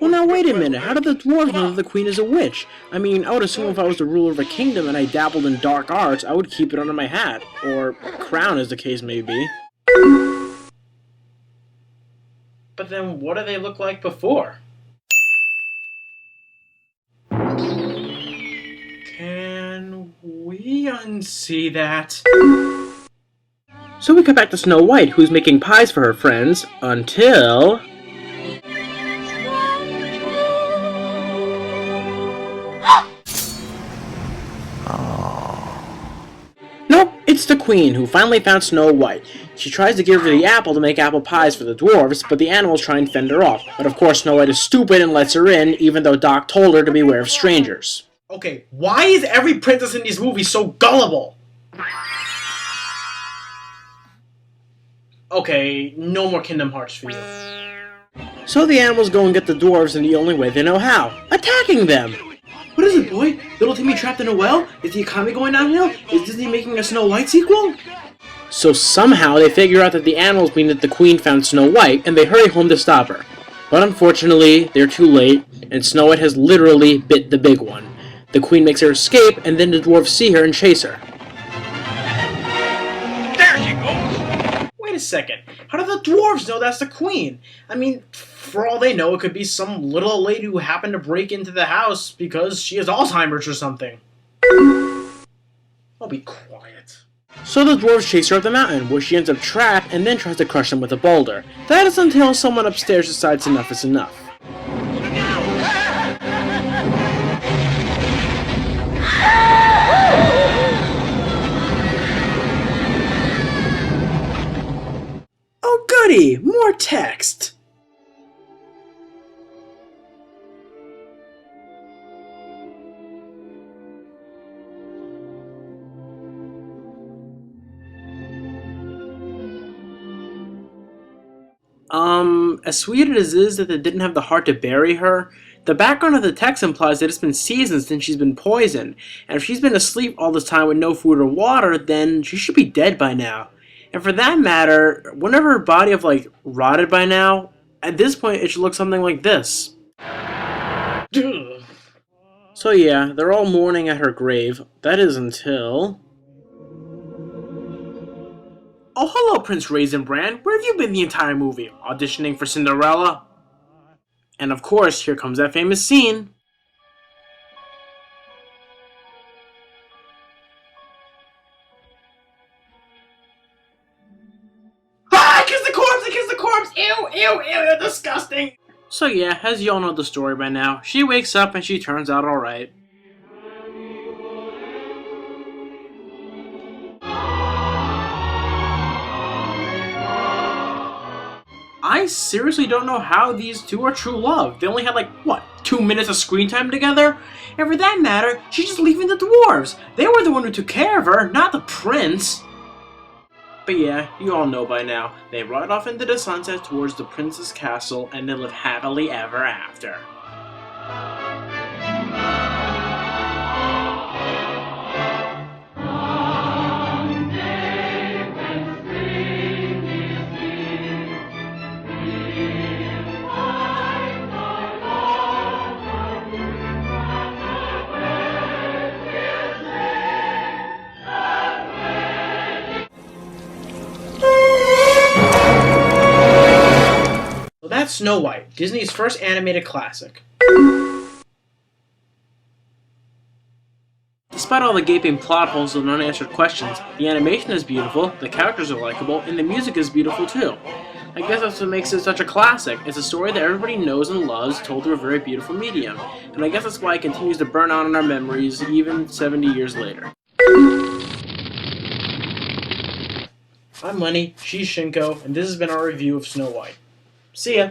Well, now wait a minute. How did the dwarves know that the queen is a witch? I mean, I would assume if I was the ruler of a kingdom and I dabbled in dark arts, I would keep it under my hat. Or crown, as the case may be. But then what do they look like before? Can we unsee that? So we cut back to Snow White, who's making pies for her friends, until... Nope, it's the Queen, who finally found Snow White. She tries to give her the apple to make apple pies for the dwarves, but the animals try and fend her off. But of course Snow White is stupid and lets her in, even though Doc told her to beware of strangers. Okay, why is every princess in these movies so gullible? Okay, no more Kingdom Hearts for you. So the animals go and get the dwarves in the only way they know how, attacking them! What is it, boy? Little Timmy trapped in a well? Is the economy going downhill? Is Disney making a Snow White sequel? So somehow they figure out that the animals mean that the Queen found Snow White, and they hurry home to stop her. But unfortunately, they're too late, and Snow White has literally bit the big one. The Queen makes her escape, and then the dwarves see her and chase her. There she goes! Wait a second. How do the dwarves know that's the Queen? I mean, for all they know, it could be some little old lady who happened to break into the house because she has Alzheimer's or something. I'll be quiet. So the dwarves chase her up the mountain, where she ends up trapped and then tries to crush them with a boulder. That is until someone upstairs decides enough is enough. Oh goody! More text! As sweet as it is that they didn't have the heart to bury her, the background of the text implies that it's been seasons since she's been poisoned, and if she's been asleep all this time with no food or water, then she should be dead by now. And for that matter, wouldn't her body have, rotted by now? At this point, it should look something like this. Ugh. So yeah, they're all mourning at her grave. That is until... Oh, hello, Prince Raisin Bran. Where have you been the entire movie? Auditioning for Cinderella? And of course, here comes that famous scene. Ah! Kiss the corpse! I kiss the corpse! Ew, ew, ew, you're disgusting! So yeah, as you all know the story by now, she wakes up and she turns out alright. I seriously don't know how these two are true love. They only had 2 minutes of screen time together? And for that matter, she's just leaving the dwarves. They were the one who took care of her, not the prince. But yeah, you all know by now. They ride off into the sunset towards the prince's castle and they live happily ever after. That's Snow White, Disney's first animated classic. Despite all the gaping plot holes and unanswered questions, the animation is beautiful, the characters are likable, and the music is beautiful too. I guess that's what makes it such a classic. It's a story that everybody knows and loves, told through a very beautiful medium. And I guess that's why it continues to burn out in our memories even 70 years later. I'm Lenny, she's Shinko, and this has been our review of Snow White. See ya!